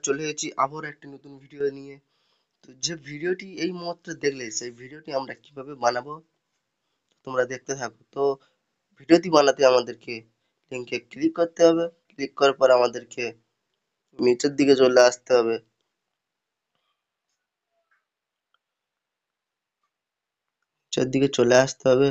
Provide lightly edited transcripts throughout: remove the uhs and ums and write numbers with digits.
চলে এসেছি আবার একটি নতুন ভিডিও নিয়ে। তো যে ভিডিওটি এই মাত্র দেখলে সেই ভিডিওটি আমরা কিভাবে বানাবো তোমরা দেখতে থাকো। তো ভিডিওটি বানাতে আমাদেরকে লিঙ্কে ক্লিক করতে হবে। ক্লিক করার পর আমাদেরকে নিচের দিকে চলে আসতে হবে। নিচের দিকে চলে আসতে হবে।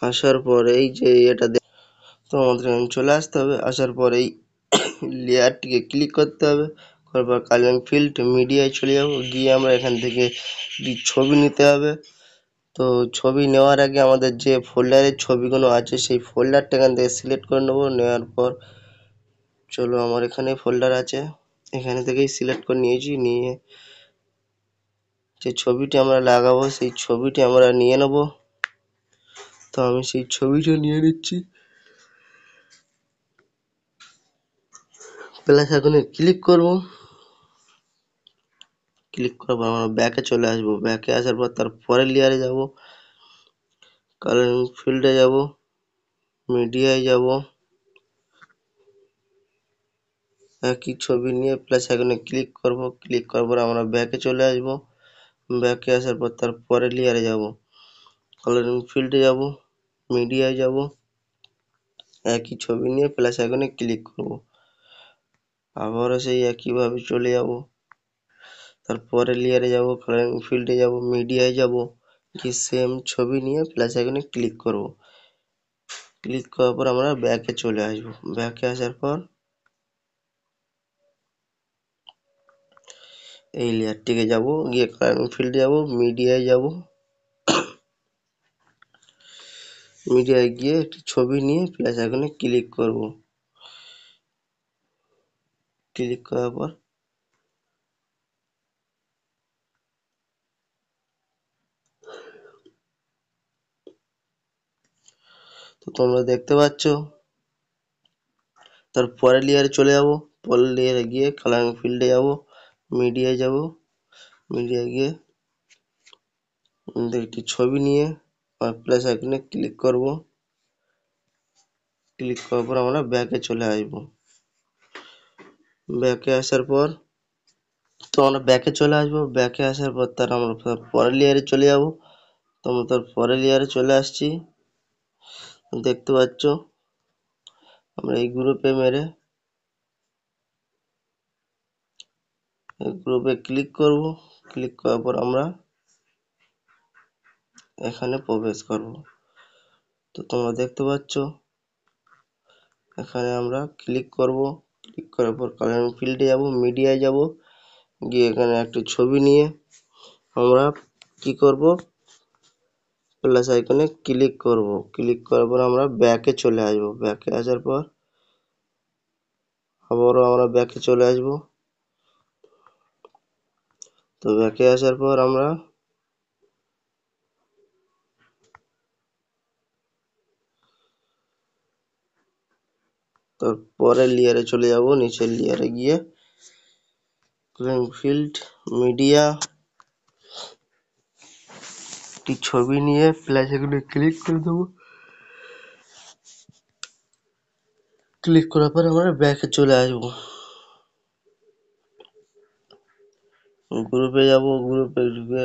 আসার পর এই যে এটা তো আমাদের চলে আসতে হবে। আসার পর এই লেয়ারটিকে ক্লিক করতে হবে। তারপর কালারিং ফিল্ড মিডিয়ায় চলে যাবো, গিয়ে আমরা এখান থেকে ছবি নিতে হবে। তো ছবি নেওয়ার আগে আমাদের যে ফোল্ডারের ছবিগুলো আছে সেই ফোল্ডারটা এখান থেকে সিলেক্ট করে নেবো। নেওয়ার পর চলো আমার এখানে ফোল্ডার আছে, এখানে থেকেই সিলেক্ট করে নিয়েছি। নিয়ে যে ছবিটি আমরা লাগাবো সেই ছবিটি আমরা নিয়ে নেব। তো আমি সেই ছবিটা নিয়ে নিচ্ছি। প্লাস আইকনে ক্লিক করব। ক্লিক করার পর আমরা ব্যাকে চলে আসবো। ব্যাকে আসার পর তার পরের লেয়ারে যাব, কালারিং ফিল্ডে যাব, মিডিয়ায় যাব, একই ছবি নিয়ে প্লাস আইকনে ক্লিক করব। ক্লিক করার পর আমরা ব্যাকে চলে আসব। ব্যাকে আসার পর তার পরের লেয়ারে যাব, কালারিং ফিল্ডে যাব, মিডিয়ায় যাব, একই ছবি নিয়ে প্লাস আইকনে ক্লিক করব। আবারও সেই একইভাবে চলে যাব, তারপরে লেয়ারে যাব, কালারিং ফিল্ডে যাব, মিডিয়ায় যাব, কি সেম ছবি নিয়ে প্লাস আইকনে ক্লিক করব। ক্লিক করার পর আমরা ব্যাকে চলে আসব। ব্যাকে আসার পর এই লেয়ারটিকে যাব, গিয়ে কালারিং ফিল্ডে যাব, মিডিয়ায় যাব, মিডিয়ায় গিয়ে একটি ছবি নিয়ে প্লাস আইকনে ক্লিক করব। ক্লিক করার পর তো তোমরা দেখতে পাচ্ছ। তার পরের লেয়ারে চলে যাব। পরের লেয়ারে গিয়ে কালারিং ফিল্ডে যাব, মিডিয়ায় যাব, মিডিয়ায় গিয়ে একটি ছবি নিয়ে প্লাস আইকনে ক্লিক করব। ক্লিক করার পর আমরা ব্যাকে চলে আসব। ব্যাকে আসার পর তো আমরা ব্যাকে চলে আসব। ব্যাকে আসার পর তার আমরা পরের লেয়ারে চলে যাব। তো আমরা তার পরের লেয়ারে চলে আসছি, দেখতে পাচ্ছ। আমরা এই গ্রুপে মেরে এই গ্রুপে ক্লিক করব। ক্লিক করার পর আমরা এখানে প্রবেশ করব। তো তোমরা দেখতে পাচ্ছ এখানে আমরা ক্লিক করব। ক্লিক করার পর কালারিং ফিল্ডে যাব, মিডিয়ায় যাব, গিয়ে এখানে একটি ছবি নিয়ে আমরা কি করব, প্লাস আইকনে ক্লিক করব। ক্লিক করার পর আমরা ব্যাকে চলে আসব। ব্যাকে আসার পর আবারও আমরা ব্যাকে চলে আসব। তো ব্যাকে আসার পর আমরা তার পরের লেয়ারে চলে যাব। নিচের লেয়ারে গিয়ে কালারিং ফিল্ড, মিডিয়া, একটি ছবি নিয়ে প্লাস আইকনে ক্লিক করে দেব। ক্লিক করার পর আমরা ব্যাকে চলে আসব। গ্রুপে যাব, গ্রুপে ঢুকে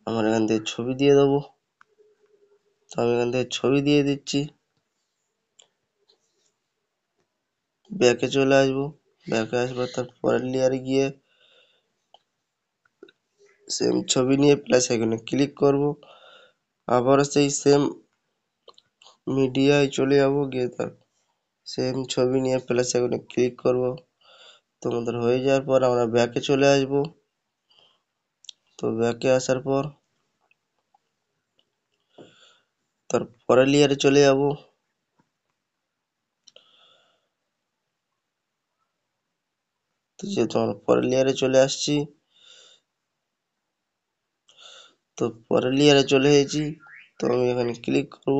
আমরা এখান থেকে ছবি দিয়ে দেবো। তো আমি এখান থেকে ছবি দিয়ে দিচ্ছি। ব্যাকে চলে আসবো। ব্যাকে আসবার তার পরের লেয়ারে গিয়ে সেম ছবি নিয়ে প্লাস আইকনে ক্লিক করব। আবারও সেই সেম মিডিয়ায় চলে যাব, গিয়ে তার সেম ছবি নিয়ে প্লাস আইকনে ক্লিক করব। তোমাদের হয়ে যাওয়ার পর আমরা ব্যাকে চলে আসব। তো ব্যাকে আসার পর তার পরের লেয়ারে চলে যাব। তো যেহেতু আমরা পরের লেয়ারে চলে আসছি, তো পরের লেয়ারে চলে এসেছি। তো আমি এখানে ক্লিক করব।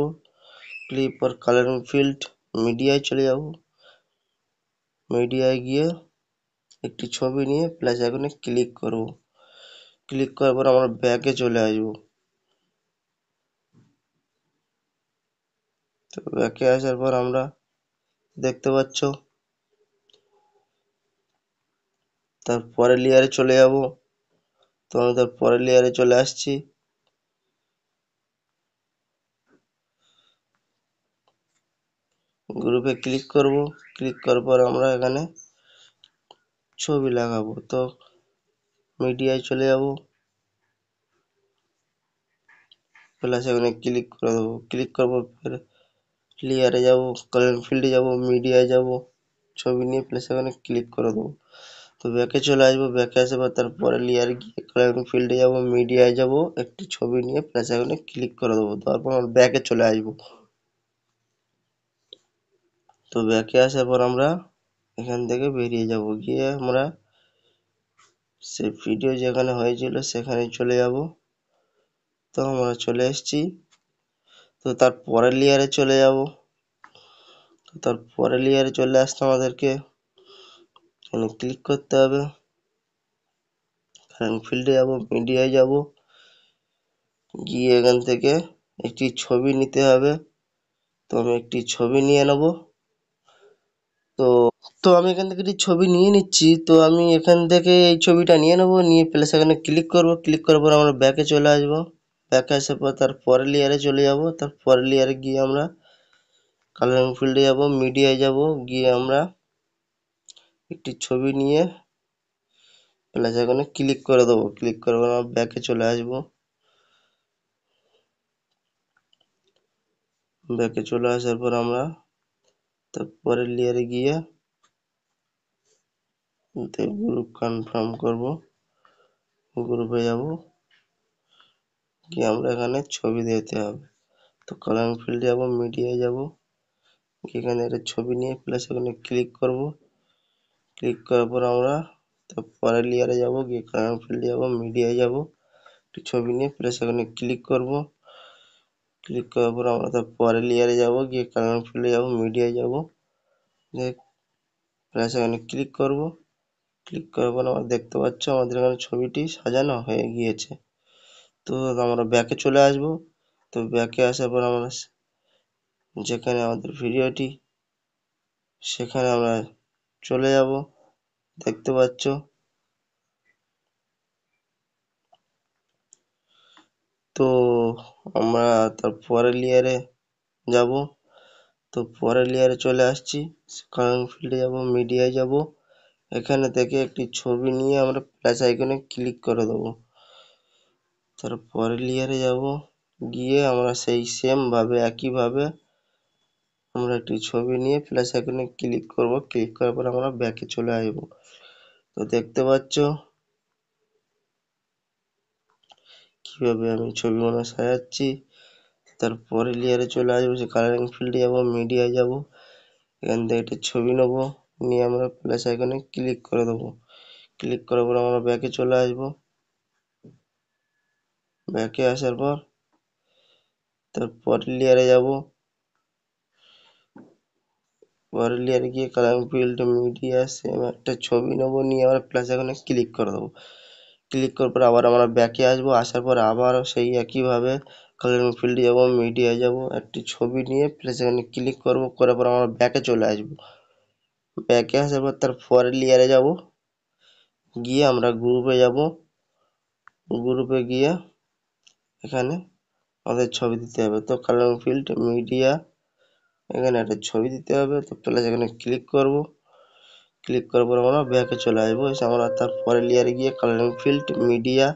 ক্লিক পর কালারিং ফিল্ড, মিডিয়ায় চলে যাব। মিডিয়ায় গিয়ে একটি ছবি নিয়ে প্লাস আইকনে ক্লিক করব। ক্লিক করার পর আমরা ব্যাকে চলে আসব। তো ব্যাকে আসার পর আমরা দেখতে পাচ্ছ তারপরে লেয়ারে চলে যাব। তো আমি তারপরে লেয়ারে চলে আসছি। গ্রুপে ক্লিক করব। ক্লিক করার পর আমরা এখানে ছবি লাগাবো। তো মিডিয়ায় চলে যাব, প্লাস এখানে ক্লিক করে দেবো। ক্লিক করবো, ফের লেয়ারে যাব, কালার ফিল্ডে যাব, মিডিয়ায় যাব, ছবি নিয়ে প্লাস এখানে ক্লিক করে দেবো। তো ব্যাকে চলে আসবো। ব্যাকে আসার পর তারপরে লেয়ার গিয়ে কালার ফিল্ডে যাব, মিডিয়ায় যাব, একটি ছবি নিয়ে প্লাস এখানে ক্লিক করে দেবো। তারপর আমরা ব্যাকে চলে আসবো। তো ব্যাকে আসার পর আমরা এখান থেকে বেরিয়ে যাব, গিয়ে আমরা সে ভিডিও যেখানে হয়েছিল সেখানে চলে যাব। তো আমরা চলে এসেছি। তো তার পরের লেয়ারে চলে যাব। তো তার পরের লেয়ারে চলে আসতে আমাদেরকে এখানে ক্লিক করতে হবে, কারেন্ট ফিল্ডে যাব, মিডিয়ায় যাব, গিয়ে এখান থেকে একটি ছবি নিতে হবে। তো আমি একটি ছবি নিয়ে নেব। তো তো আমি এখান থেকে একটি ছবি নিয়ে নিচ্ছি। তো আমি এখান থেকে এই ছবিটা নিয়ে নেব, নিয়ে প্লাস এখানে ক্লিক করব। ক্লিক করার পর আমরা ব্যাকে চলে আসবো। ব্যাকে আসার পর তার পরের লেয়ারে চলে যাব। তার পরের লেয়ারে গিয়ে আমরা কালারিং ফিল্ডে যাব, মিডিয়ায় যাব, গিয়ে আমরা একটি ছবি নিয়ে প্লাস এখানে ক্লিক করে দেবো। ক্লিক করার পর আমরা ব্যাকে চলে আসবো। ব্যাকে চলে আসার পর আমরা তারপরের লেয়ারে গিয়ে গ্রুপ কনফার্ম করব। গ্রুপে যাব, গিয়ে আমরা এখানে ছবি দিতে হবে। তো কালারিং ফিল্ডে যাব, মিডিয়ায় যাব, এখানে একটা ছবি নিয়ে প্লাস এখানে ক্লিক করব। ক্লিক করার পর আমরা তারপরের লেয়ারে যাব, গিয়ে কালারিং ফিল্ডে যাব, মিডিয়ায় যাব, একটি ছবি নিয়ে প্লাস এখানে ক্লিক করব। ক্লিক করার পর আমরা তারপরের লেয়ারে যাব, গিয়ে কালারিং ফিল্ডে যাব, মিডিয়ায় যাব, প্লাস এখানে ক্লিক করব। ক্লিক করার পর আমরা দেখতে পাচ্ছ আমাদের এখানে ছবিটি সাজানো হয়ে গিয়েছে। তো আমরা ব্যাকে চলে আসব। তো ব্যাকে আসার পর আমরা যেখানে আমাদের ভিডিওটি সেখানে আমরা চলে যাব। দেখতে পাচ্ছ তো আমরা তারপরের লেয়ারে যাব। তো পরের লেয়ারে চলে আসছি, কালারিং ফিল্ডে যাব, মিডিয়ায় যাব, এখানে থেকে একটি ছবি নিয়ে আমরা প্লাস আইকনে ক্লিক করে দেবো। তারপরের লেয়ারে যাব, গিয়ে আমরা সেই সেম ভাবে একইভাবে আমরা একটি ছবি নিয়ে প্লাস আইকনে ক্লিক করব। ক্লিক করার পর আমরা ব্যাকে চলে আসব। তো দেখতে পাচ্ছ কিভাবে আমি ছবিগুলো সাজাচ্ছি। তারপরে লেয়ারে চলে আসবো, সে কালারিং ফিল্ডে যাব, মিডিয়ায় যাব, এখান থেকে একটা ছবি নেব, নিয়ে আমরা প্লাস আইকনে ক্লিক করে দেবো। ক্লিক করার পর আমরা ব্যাকে চলে আসবো। ব্যাকে আসার পর তারপরের লেয়ারে যাব, পরের লেয়ারে গিয়ে কালারিং ফিল্ড, মিডিয়া, সেম একটা ছবি নেব, নিয়ে আমরা প্লাস আইকনে ক্লিক করে দেবো। ক্লিক করার পর আবার আমরা ব্যাকে আসবো। আসার পর আবারও সেই একইভাবে কালারিং ফিল্ডে যাব, মিডিয়ায় যাব, একটি ছবি নিয়ে প্লাস এখানে ক্লিক করব। করার পর আমরা ব্যাকে চলে আসবো। ব্যাকে আসার পর তার পরের লেয়ারে যাব, গিয়ে আমরা গ্রুপে যাব। গ্রুপে গিয়ে এখানে আমাদের ছবি দিতে হবে। তো কালারিং ফিল্ড, মিডিয়া, এখানে একটা ছবি দিতে হবে। তো প্লাস এখানে ক্লিক করব। ক্লিক করার পর আমরা ব্যাকে চলে আসবো। এসে আমরা তারপরে লেয়ারে গিয়ে কালারিং ফিল্ড, মিডিয়া,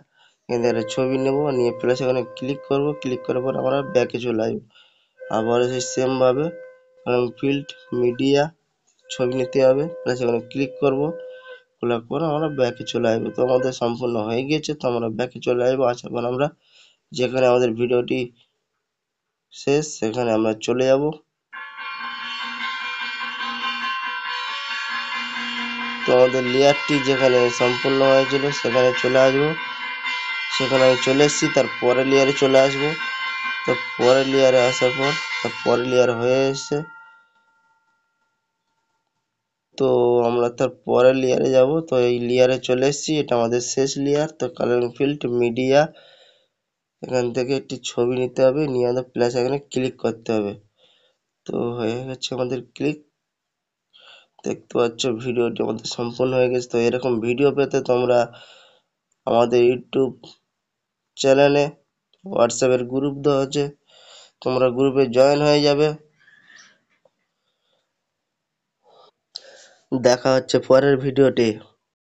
এখানে একটা ছবি নেব, নিয়ে প্লাস এখানে ক্লিক করব। ক্লিক করার পর আমরা ব্যাকে চলে আসবো। আবার সেই সেম ভাবে কালারিং ফিল্ড, মিডিয়া, ছবি নিতে হবে, প্লাস এখানে ক্লিক করব। খোলার পর আমরা ব্যাকে চলে আসবো। তো আমাদের সম্পূর্ণ হয়ে গিয়েছে। তো আমরা ব্যাকে চলে আসবো। আসার পর আমরা যেখানে আমাদের ভিডিওটি শেষ সেখানে আমরা চলে যাব। তো আমাদের লেয়ারটি যেখানে সম্পূর্ণ হয়েছিল সেখানে চলে আসবো। সেখানে আমি চলে এসেছি। তার পরের লেয়ারে চলে আসবো। তো পরের লেয়ারে আসার পর তার পরের লেয়ার হয়ে এসেছে। তো আমরা তার পরের লেয়ারে যাব। তো এই লেয়ারে চলে এসেছি, এটা আমাদের শেষ লেয়ার। তো কালারিং ফিল্ড, মিডিয়া, এখান থেকে একটি ছবি নিতে হবে, নিয়ে আমাদের প্লাস এখানে ক্লিক করতে হবে। তো হয়ে গেছে আমাদের ক্লিক, দেখতে পাচ্ছ ভিডিওটি আমাদের সম্পূর্ণ হয়ে গেছে। তো এরকম ভিডিও পেতে তোমরা আমাদের ইউটিউব চ্যানেলে হোয়াটসঅ্যাপের গ্রুপ দেওয়া আছে, তোমরা গ্রুপে জয়েন হয়ে যাবে। দেখা হচ্ছে পরের ভিডিওতে।